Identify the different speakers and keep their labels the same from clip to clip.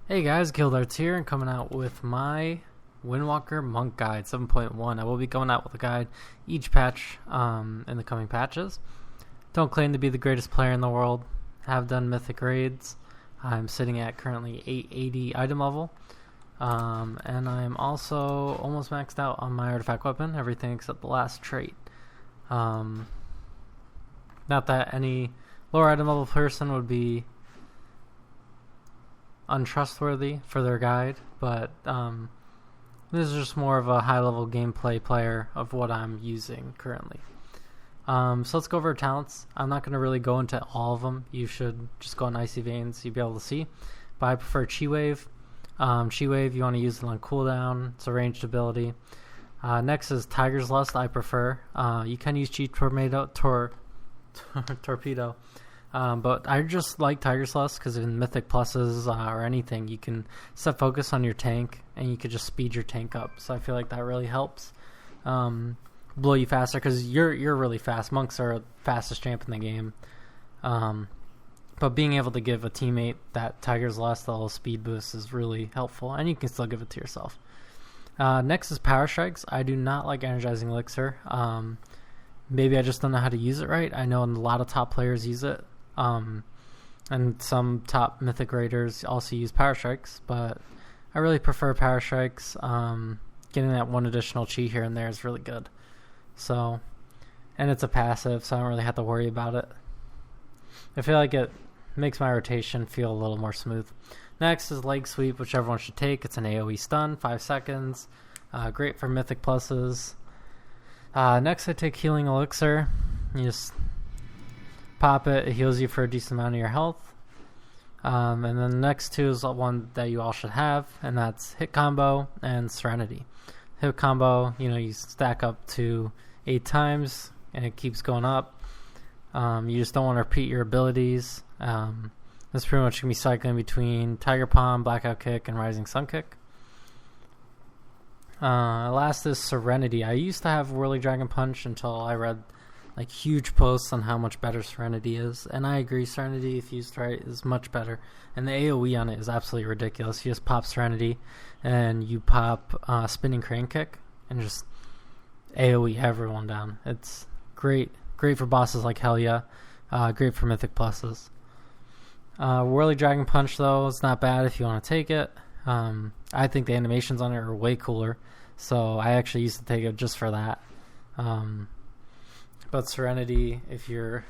Speaker 1: Hey guys, Guildarts here and coming out with my Windwalker Monk Guide 7.1. I will be going out with a guide each patch in the coming patches. Don't claim to be the greatest player in the world. Have done mythic raids. I'm sitting at currently 880 item level. And I'm also almost maxed out on my artifact weapon, everything except the last trait. Not that any lower item level person would be untrustworthy for their guide, but this is just more of a high level gameplay player of what I'm using currently. So let's go over our talents. I'm not going to really go into all of them. You should just go on Icy Veins, you'll be able to see, but I prefer Chi Wave. Chi Wave, you want to use it on cooldown. It's a ranged ability. Next is Tiger's Lust. I prefer. You can use Chi Torpedo, but I just like Tiger's Lust because in Mythic Pluses or anything, you can set focus on your tank and you could just speed your tank up. So I feel like that really helps blow you faster because you're really fast. Monks are the fastest champ in the game. But being able to give a teammate that Tiger's Lust, the little speed boost, is really helpful, and you can still give it to yourself. Next is Power Strikes. I do not like Energizing Elixir. Maybe I just don't know how to use it right. I know a lot of top players use it, and some top Mythic Raiders also use Power Strikes, but I really prefer Power Strikes. Getting that one additional chi here and there is really good. So, and it's a passive, so I don't really have to worry about it. I feel like it makes my rotation feel a little more smooth. Next is Leg Sweep, which everyone should take. It's an AoE stun, 5 seconds. Great for Mythic Pluses. Next I take Healing Elixir. You just pop it. It heals you for a decent amount of your health. And then the next two is one that you all should have, and that's Hit Combo and Serenity. Hit Combo, you stack up to 8 times, and it keeps going up. You just don't want to repeat your abilities. That's pretty much going to be cycling between Tiger Palm, Blackout Kick, and Rising Sun Kick. Last is Serenity. I used to have Whirly Dragon Punch until I read huge posts on how much better Serenity is. And I agree, Serenity, if used right, is much better. And the AoE on it is absolutely ridiculous. You just pop Serenity, and you pop Spinning Crane Kick, and just AoE everyone down. It's great. Great for bosses like Hell Yeah. Great for Mythic Pluses. Whirly Dragon Punch, though, is not bad if you want to take it. I think the animations on it are way cooler, so I actually used to take it just for that. But Serenity, if you're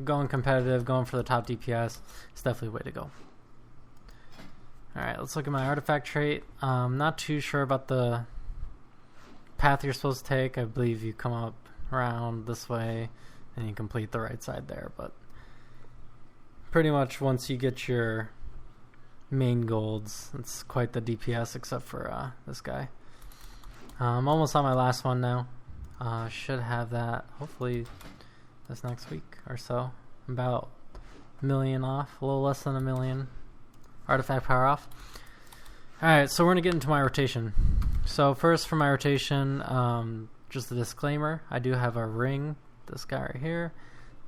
Speaker 1: going competitive, going for the top DPS, it's definitely the way to go. Alright, let's look at my artifact trait. Not too sure about the path you're supposed to take. I believe you come up around this way and you complete the right side there, but pretty much once you get your main golds, it's quite the DPS except for this guy. I'm almost on my last one now. Should have that hopefully this next week or so. I'm about a million off, a little less than a million artifact power off. Alright, so we're going to get into my rotation. So first for my rotation, just a disclaimer, I do have a ring, this guy right here.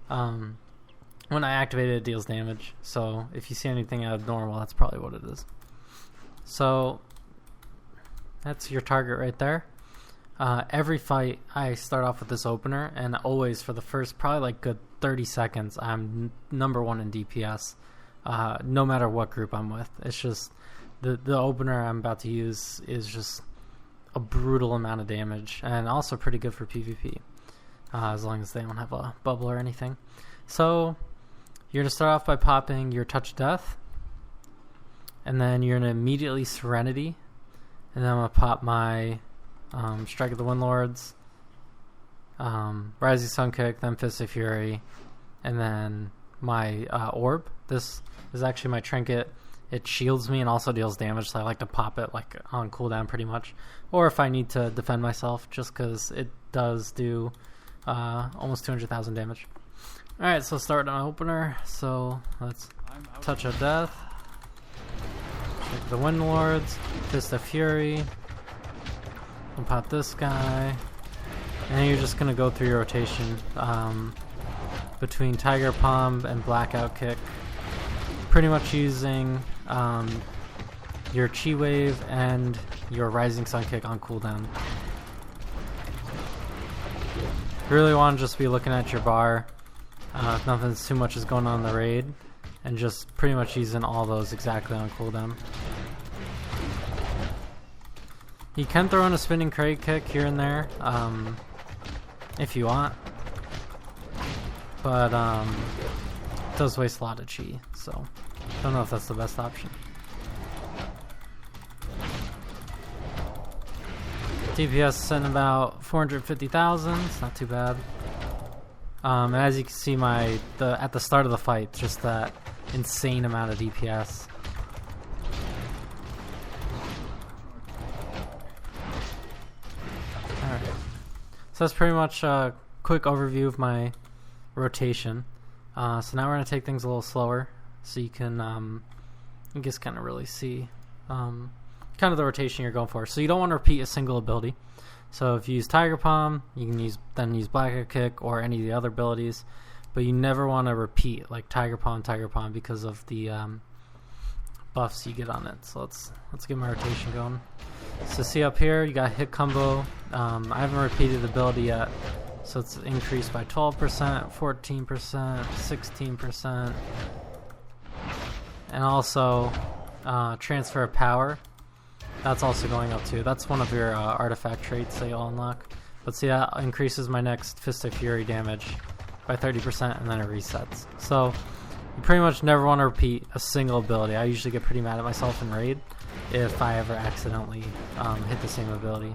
Speaker 1: When I activate it, it deals damage, so if you see anything out of normal, that's probably what it is. So that's your target right there. Every fight I start off with this opener, and always for the first probably good 30 seconds I'm number 1 in DPS, no matter what group I'm with. It's just the opener I'm about to use is just a brutal amount of damage, and also pretty good for PvP, as long as they don't have a bubble or anything. So you're going to start off by popping your Touch of Death, and then you're going to immediately Serenity, and then I'm going to pop my Strike of the Windlords, Rising Sun Kick, then Fist of Fury, and then my Orb. This is actually my trinket. It shields me and also deals damage, so I like to pop it on cooldown pretty much, or if I need to defend myself, just because it does do almost 200,000 damage. Alright, so start on opener. So let's Touch of Death, Strike the Windlords, Fist of Fury, and pop this guy. And then you're just going to go through your rotation between Tiger Palm and Blackout Kick. Pretty much using your Chi Wave and your Rising Sun Kick on cooldown. You really want to just be looking at your bar if nothing's too much is going on in the raid, and just pretty much using all those exactly on cooldown. You can throw in a spinning crate kick here and there if you want, but it does waste a lot of chi, so don't know if that's the best option. DPS sitting about 450,000. It's not too bad. And as you can see, at the start of the fight, just that insane amount of DPS. Alright. So that's pretty much a quick overview of my rotation. So now we're going to take things a little slower so you can just kind of really see kind of the rotation you're going for. So you don't want to repeat a single ability. So if you use Tiger Palm, you can use Blackout Kick or any of the other abilities, but you never want to repeat like Tiger Palm because of the buffs you get on it. So let's get my rotation going. So see up here, you got hit combo. I haven't repeated the ability yet, so it's increased by 12%, 14%, 16%, and also transfer of power. That's also going up too. That's one of your artifact traits that you'll unlock. But see, that increases my next Fist of Fury damage by 30%, and then it resets. So you pretty much never want to repeat a single ability. I usually get pretty mad at myself in raid if I ever accidentally hit the same ability.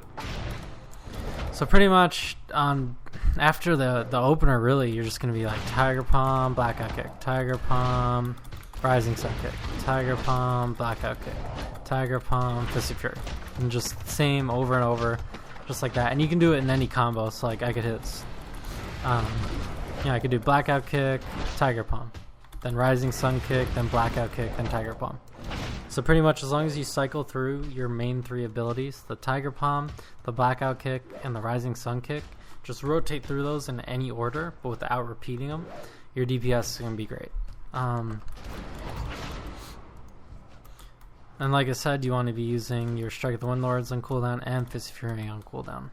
Speaker 1: So pretty much after the opener, really, you're just going to be like Tiger Palm, Blackout Kick, Tiger Palm, Rising Sun Kick, Tiger Palm, Blackout Kick, Tiger Palm, Fist of Fury, and just same over and over, just like that. And you can do it in any combo. So like I could hit, I could do Blackout Kick, Tiger Palm, then Rising Sun Kick, then Blackout Kick, then Tiger Palm. So pretty much as long as you cycle through your main three abilities, the Tiger Palm, the Blackout Kick, and the Rising Sun Kick, just rotate through those in any order, but without repeating them, your DPS is going to be great. And like I said, you want to be using your Strike of the Windlords on cooldown and Fist of Fury on cooldown.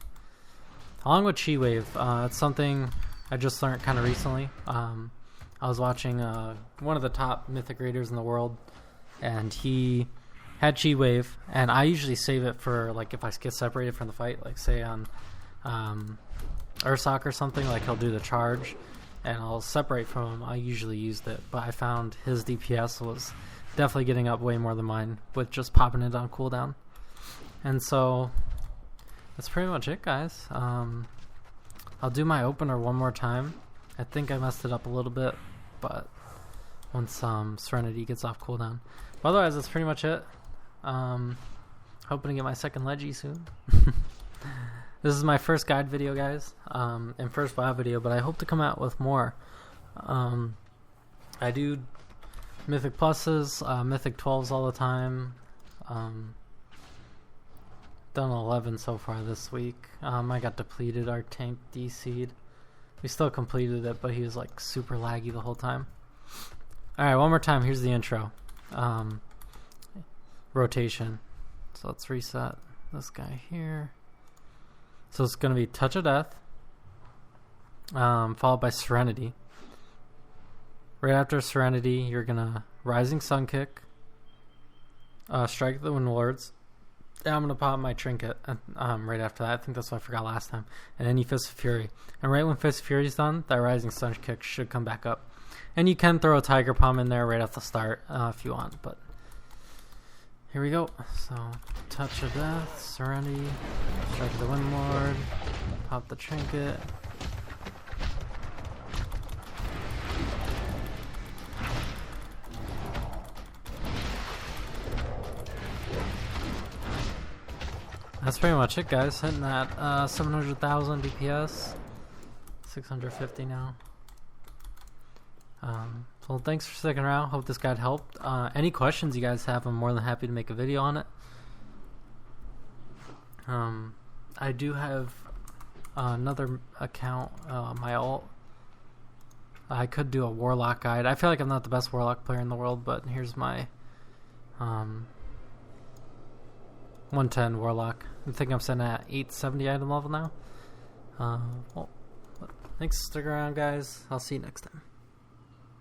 Speaker 1: Along with Chi Wave, it's something I just learned kind of recently. I was watching one of the top Mythic Raiders in the world, and he had Chi Wave, and I usually save it for like if I get separated from the fight, like say on Ursoc or something, like he'll do the charge, and I'll separate from him. I usually used it, but I found his DPS was definitely getting up way more than mine with just popping it on cooldown. And so that's pretty much it, guys. I'll do my opener one more time. I think I messed it up a little bit, but once Serenity gets off cooldown. But otherwise, that's pretty much it. Hoping to get my second Leggy soon. This is my first guide video, guys, and first VOD video, but I hope to come out with more. I do Mythic Pluses, Mythic 12s all the time. Done 11 so far this week. I got depleted our tank DC'd. We still completed it, but he was like super laggy the whole time. Alright, one more time. Here's the intro. Rotation. So let's reset this guy here. So it's going to be Touch of Death, followed by Serenity. Right after Serenity, you're going to Rising Sun Kick, Strike the Windlords, and I'm going to pop my Trinket right after that. I think that's what I forgot last time. And then you Fist of Fury. And right when Fist of Fury's done, that Rising Sun Kick should come back up. And you can throw a Tiger Palm in there right off the start if you want, but here we go. So, Touch of Death, Serenity, Strike the Windlord, pop the Trinket. That's pretty much it, guys. Hitting that 700,000 DPS, 650 now. So thanks for sticking around. Hope this guide helped. Any questions you guys have, I'm more than happy to make a video on it. I do have another account, my alt. I could do a Warlock guide. I feel like I'm not the best Warlock player in the world, but here's my 110 Warlock. I think I'm sitting at 870 item level now. Well, thanks for sticking around, guys. I'll see you next time.